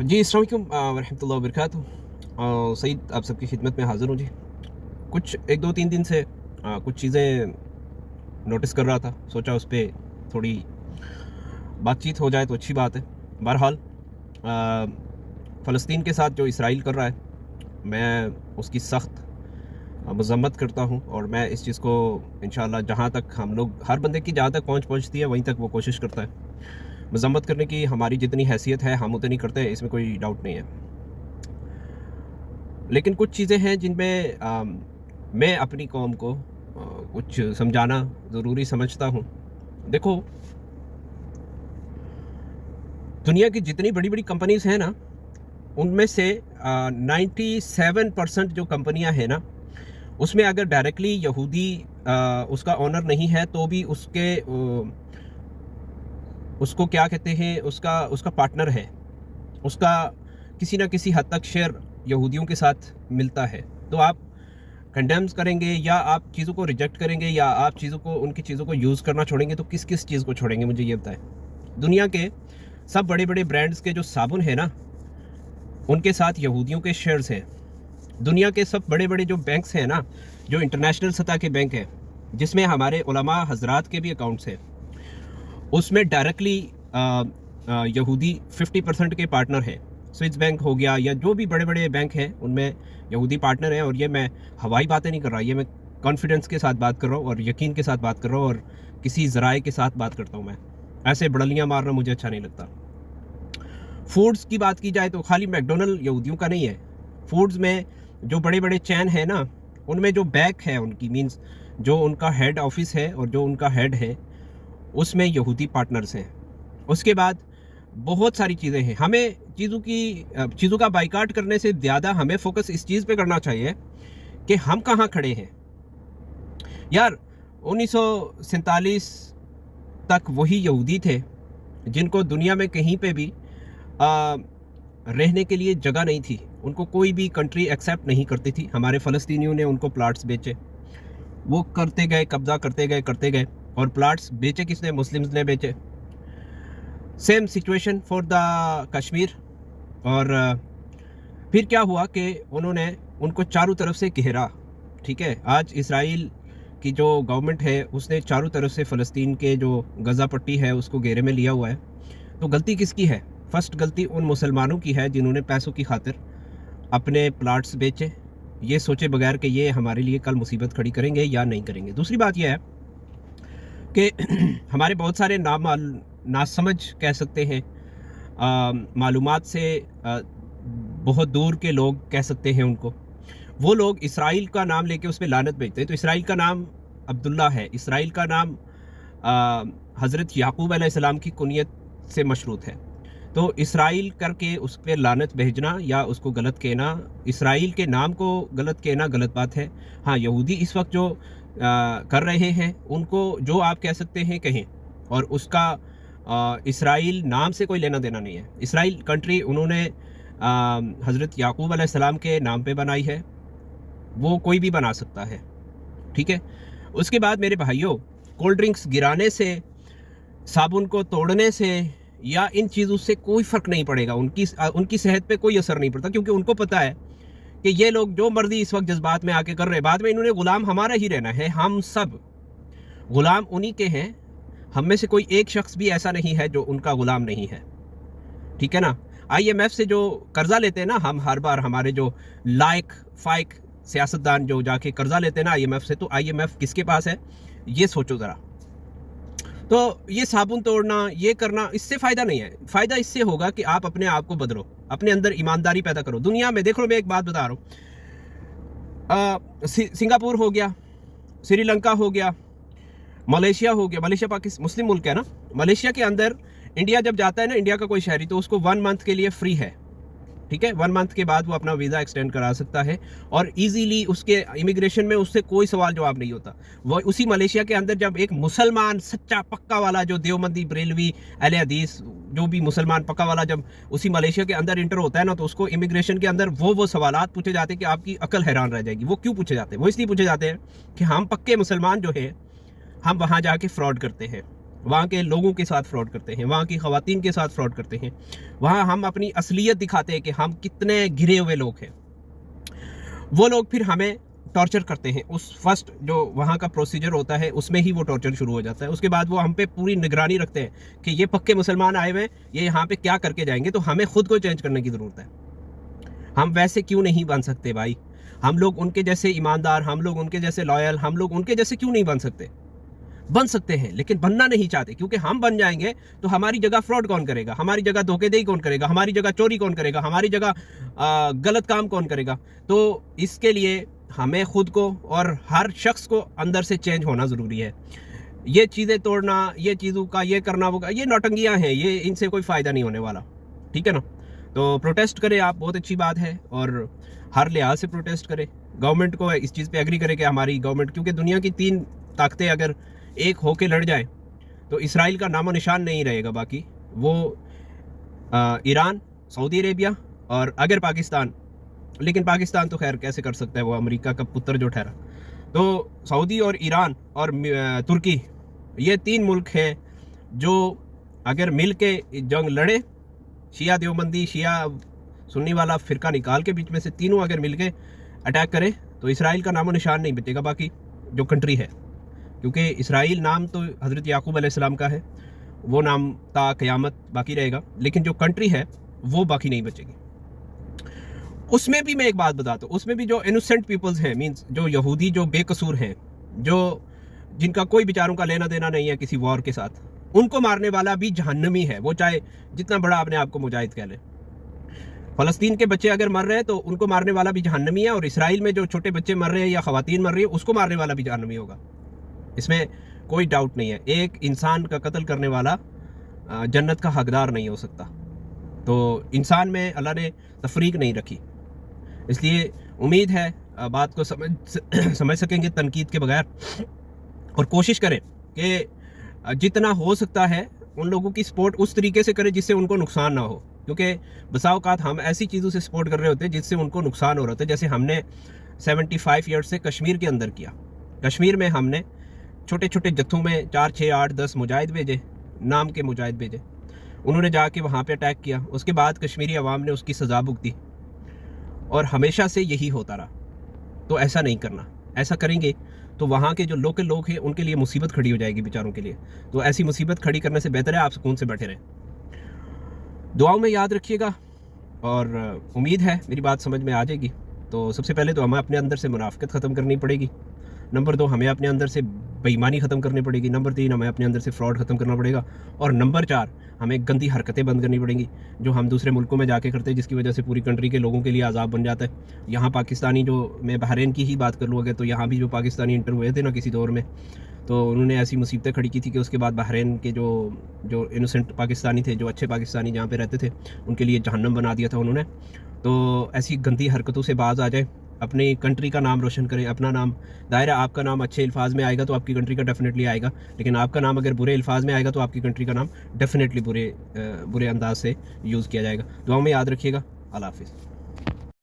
जी, अस्सलाम वालेकुम वरहमतुल्लाहि वबरकातुहू। सईद आप सबकी खिदमत में हाज़िर हूँ जी। कुछ 1-2-3 दिन से कुछ चीज़ें नोटिस कर रहा था, सोचा उस पे थोड़ी बातचीत हो जाए तो अच्छी बात है। बहरहाल फ़लस्तीन के साथ जो इसराइल कर रहा है, मैं उसकी सख्त मज़म्मत करता हूँ और मैं इस चीज़ को इंशाअल्लाह जहाँ तक हम लोग हर बंदे की जहाँ तक पहुँचती है वहीं तक वो कोशिश करता है। मज़म्मत करने की हमारी जितनी हैसियत है हम उतनी करते हैं, इसमें कोई डाउट नहीं है। लेकिन कुछ चीज़ें हैं जिनमें मैं अपनी कौम को कुछ समझाना ज़रूरी समझता हूँ। देखो, दुनिया की जितनी बड़ी-बड़ी कंपनीज़ हैं ना, उनमें से 97% जो कंपनियाँ हैं ना, उसमें अगर डायरेक्टली यहूदी उसका ओनर नहीं है तो भी उसको क्या कहते हैं, उसका पार्टनर है। उसका किसी न किसी हद तक शेयर यहूदियों के साथ मिलता है। तो आप कंडेम्स करेंगे या आप चीज़ों को रिजेक्ट करेंगे या आप उनकी चीज़ों को यूज़ करना छोड़ेंगे, तो किस चीज़ को छोड़ेंगे, मुझे ये बताएं। दुनिया के सब बड़े-बड़े ब्रांड्स के जो साबुन है ना, उनके साथ यहूदियों के शेयर्स हैं। दुनिया के सब बड़े-बड़े जो बैंक्स हैं ना, जो इंटरनेशनल सतह के बैंक हैं, जिसमें हमारे उलमा हजरात के भी अकाउंट्स हैं, उसमें डायरेक्टली यहूदी 50% के पार्टनर हैं। स्विस बैंक हो गया या जो भी बड़े-बड़े बैंक हैं, उनमें यहूदी पार्टनर हैं। और ये मैं हवाई बातें नहीं कर रहा, ये मैं कॉन्फिडेंस के साथ बात कर रहा हूँ और यकीन के साथ बात कर रहा हूँ और किसी ज़राए के साथ बात करता हूँ मैं। ऐसे बड़लियाँ मारना मुझे अच्छा नहीं लगता। फूड्स की बात की जाए तो खाली मैकडोनल्ड यहूदियों का नहीं है। फूड्स में जो बड़े-बड़े चैन है ना, उनमें जो बैक है उनकी, मीन्स जो उनका हेड ऑफिस है और जो उनका हेड है, उसमें यहूदी पार्टनर्स हैं। उसके बाद बहुत सारी चीज़ें हैं। हमें चीज़ों का बाइकाट करने से ज़्यादा हमें फोकस इस चीज़ पे करना चाहिए कि हम कहाँ खड़े हैं। यार, 1947 तक वही यहूदी थे जिनको दुनिया में कहीं पे भी रहने के लिए जगह नहीं थी। उनको कोई भी कंट्री एक्सेप्ट नहीं करती थी। हमारे फ़लस्तीनियों ने उनको प्लाट्स बेचे, वो करते गए, कब्ज़ा करते गए और प्लाट्स बेचे किसने? मुस्लिम्स ने बेचे। Same situation for the Kashmir. और फिर क्या हुआ कि उन्होंने उनको चारों तरफ से घेरा। ठीक है, आज इसराइल की जो गवर्नमेंट है उसने चारों तरफ से फ़लस्तीन के जो गज़ा पट्टी है उसको घेरे में लिया हुआ है। तो गलती किसकी है? फर्स्ट गलती उन मुसलमानों की है जिन्होंने पैसों की खातिर अपने प्लाट्स बेचे, ये सोचे बगैर कि ये हमारे लिए कल मुसीबत खड़ी करेंगे या नहीं करेंगे। दूसरी बात यह है कि हमारे बहुत सारे नासमझ कह सकते हैं, मालूमात से बहुत दूर के लोग कह सकते हैं उनको, वो लोग इसराइल का नाम लेके उस पर लानत भेजते हैं। तो इसराइल का नाम अब्दुल्ला है, इसराइल का नाम हज़रत याकूब अलैहिस्सलाम की कुनियत से मशरूत है। तो इसराइल करके उस पर लानत भेजना या उसको गलत कहना, इसराइल के नाम को गलत कहना गलत बात है। हाँ, यहूदी इस वक्त जो कर रहे हैं उनको जो आप कह सकते हैं कहें, और उसका इसराइल नाम से कोई लेना देना नहीं है। इसराइल कंट्री उन्होंने हज़रत याकूब अलैहिस्सलाम के नाम पे बनाई है, वो कोई भी बना सकता है। ठीक है। उसके बाद मेरे भाइयों, कोल्ड ड्रिंक्स गिराने से, साबुन को तोड़ने से या इन चीज़ों से कोई फ़र्क नहीं पड़ेगा। उनकी सेहत पे कोई असर नहीं पड़ता, क्योंकि उनको पता है कि ये लोग जो मर्जी इस वक्त जज्बात में आके कर रहे हैं, बाद में इन्होंने गुलाम हमारा ही रहना है। हम सब गुलाम उन्हीं के हैं। हम में से कोई एक शख्स भी ऐसा नहीं है जो उनका गुलाम नहीं है। ठीक है ना। IMF से जो कर्जा लेते हैं ना, हम हर बार, हमारे जो लायक फाइक सियासतदान जो जाके कर्जा लेते हैं ना IMF से, तो IMF किसके पास है ये सोचो ज़रा। तो ये साबुन तोड़ना, ये करना, इससे फ़ायदा नहीं है। फ़ायदा इससे होगा कि आप अपने आप को बदलो, अपने अंदर ईमानदारी पैदा करो। दुनिया में देखो, मैं एक बात बता रहा हूँ, सिंगापुर हो गया, श्रीलंका हो गया, मलेशिया हो गया। मलेशिया पाकिस्तान मुस्लिम मुल्क है ना। मलेशिया के अंदर इंडिया जब जाता है ना, इंडिया का कोई शहरी, तो उसको 1 मंथ के लिए फ्री है। ठीक है, 1 मंथ के बाद वो अपना वीज़ा एक्सटेंड करा सकता है और इजीली उसके इमिग्रेशन में उससे कोई सवाल जवाब नहीं होता। वो उसी मलेशिया के अंदर जब एक मुसलमान सच्चा पक्का वाला, जो देवबंदी, बरेलवी, अहले हदीस, जो भी मुसलमान पक्का वाला जब उसी मलेशिया के अंदर इंटर होता है ना, तो उसको इमिग्रेशन के अंदर वो सवालात पूछे जाते हैं कि आपकी अकल हैरान रह जाएगी। वो क्यों पूछे जाते हैं? वो इसलिए पूछे जाते हैं कि हम पक्के मुसलमान जो है, हम वहाँ जाके फ्रॉड करते हैं। وہاں کے لوگوں کے ساتھ فراڈ کرتے ہیں, وہاں کی خواتین کے ساتھ فراڈ کرتے ہیں, وہاں ہم اپنی اصلیت دکھاتے ہیں کہ ہم کتنے گھرے ہوئے لوگ ہیں. وہ لوگ پھر ہمیں ٹارچر کرتے ہیں. اس فرسٹ جو وہاں کا پروسیجر ہوتا ہے اس میں ہی وہ ٹارچر شروع ہو جاتا ہے. اس کے بعد وہ ہم پہ پوری نگرانی رکھتے ہیں کہ یہ پکے مسلمان آئے ہوئے ہیں, یہ یہاں پہ کیا کر کے جائیں گے, تو ہمیں خود کو چینج کرنے کی ضرورت ہے. ہم ویسے کیوں نہیں بن سکتے بھائی؟ ہم لوگ ان کے جیسے ایماندار, ہم لوگ ان کے جیسے لائل, ہم لوگ ان کے جیسے کیوں نہیں بن سکتے؟ بن سکتے ہیں, لیکن بننا نہیں چاہتے, کیونکہ ہم بن جائیں گے تو ہماری جگہ فراڈ کون کرے گا, ہماری جگہ دھوکے دہی کون کرے گا, ہماری جگہ چوری کون کرے گا, ہماری جگہ غلط کام کون کرے گا. تو اس کے لیے ہمیں خود کو اور ہر شخص کو اندر سے چینج ہونا ضروری ہے. یہ چیزیں توڑنا, یہ چیزوں کا یہ کرنا, وہ یہ نوٹنگیاں ہیں, یہ ان سے کوئی فائدہ نہیں ہونے والا. ٹھیک ہے نا؟ تو پروٹیسٹ کریں آپ, بہت اچھی بات ہے, اور ہر لحاظ سے پروٹیسٹ کریں. گورنمنٹ کو اس چیز پہ ایگری کرے کہ ہماری گورنمنٹ, کیونکہ دنیا کی 3 طاقتیں اگر ایک ہو کے لڑ جائیں تو اسرائیل کا نام و نشان نہیں رہے گا. باقی وہ ایران, سعودی عربیہ اور اگر پاکستان, لیکن پاکستان تو خیر کیسے کر سکتا ہے, وہ امریکہ کا پتر جو ٹھہرا. تو سعودی اور ایران اور ترکی, یہ 3 ملک ہیں جو اگر مل کے جنگ لڑے, شیعہ دیوبندی, شیعہ سنی والا فرقہ نکال کے بیچ میں سے تینوں اگر مل کے اٹیک کرے تو اسرائیل کا نام و نشان نہیں بچے گا باقی جو کنٹری ہے. کیونکہ اسرائیل نام تو حضرت یعقوب علیہ السلام کا ہے, وہ نام تا قیامت باقی رہے گا, لیکن جو کنٹری ہے وہ باقی نہیں بچے گی. اس میں بھی میں ایک بات بتاتا ہوں, اس میں بھی جو انوسنٹ پیپلز ہیں, مینز جو یہودی جو بے قصور ہیں, جو جن کا کوئی بیچاروں کا لینا دینا نہیں ہے کسی وار کے ساتھ, ان کو مارنے والا بھی جہنمی ہے, وہ چاہے جتنا بڑا اپنے آپ کو مجاہد کہہ لے. فلسطین کے بچے اگر مر رہے ہیں تو ان کو مارنے والا بھی جہنمی ہے, اور اسرائیل میں جو چھوٹے بچے مر رہے ہیں یا خواتین مر رہی ہیں اس کو مارنے والا بھی جہنمی ہوگا. اس میں کوئی ڈاؤٹ نہیں ہے. ایک انسان کا قتل کرنے والا جنت کا حقدار نہیں ہو سکتا. تو انسان میں اللہ نے تفریق نہیں رکھی. اس لیے امید ہے بات کو سمجھ سکیں گے تنقید کے بغیر, اور کوشش کریں کہ جتنا ہو سکتا ہے ان لوگوں کی سپورٹ اس طریقے سے کریں جس سے ان کو نقصان نہ ہو. کیونکہ بسا اوقات ہم ایسی چیزوں سے سپورٹ کر رہے ہوتے ہیں جس سے ان کو نقصان ہو رہا ہوتا ہے. جیسے ہم نے 75 ایئرس سے کشمیر کے اندر کیا. کشمیر میں ہم نے چھوٹے چھوٹے جتھوں میں 4, 6, 8, 10 مجاہد بھیجے, نام کے مجاہد بھیجے. انہوں نے جا کے وہاں پہ اٹیک کیا. اس کے بعد کشمیری عوام نے اس کی سزا بھگتی, اور ہمیشہ سے یہی ہوتا رہا. تو ایسا نہیں کرنا. ایسا کریں گے تو وہاں کے جو لوکل لوگ ہیں ان کے لیے مصیبت کھڑی ہو جائے گی بیچاروں کے لیے. تو ایسی مصیبت کھڑی کرنے سے بہتر ہے آپ سکون سے بیٹھے رہیں. دعاؤں میں یاد رکھیے گا, اور امید ہے میری بات سمجھ میں آ جائے گی. تو سب سے پہلے تو ہمیں اپنے اندر سے منافقت ختم کرنی پڑے گی. نمبر 2 ہمیں اپنے اندر سے بے ایمانی ختم کرنی پڑے گی. نمبر 3 ہمیں اپنے اندر سے فراڈ ختم کرنا پڑے گا. اور نمبر 4 ہمیں گندی حرکتیں بند کرنی پڑیں گی جو ہم دوسرے ملکوں میں جا کے کرتے ہیں, جس کی وجہ سے پوری کنٹری کے لوگوں کے لیے عذاب بن جاتا ہے. یہاں پاکستانی, جو میں بحرین کی ہی بات کر لوں گا, تو یہاں بھی جو پاکستانی انٹر ہوئے تھے نا کسی دور میں, تو انہوں نے ایسی مصیبتیں کھڑی کی تھی کہ اس کے بعد بحرین کے جو انوسنٹ پاکستانی تھے, جو اچھے پاکستانی جہاں پہ رہتے تھے, ان کے لیے جہنم بنا دیا تھا انہوں نے. تو ایسی گندی حرکتوں سے باز آ جائیں, اپنی کنٹری کا نام روشن کریں, اپنا نام. دائرہ آپ کا نام اچھے الفاظ میں آئے گا تو آپ کی کنٹری کا ڈیفینیٹلی آئے گا, لیکن آپ کا نام اگر برے الفاظ میں آئے گا تو آپ کی کنٹری کا نام ڈیفینیٹلی برے انداز سے یوز کیا جائے گا. دعاؤں میں یاد رکھیے گا. اللہ حافظ.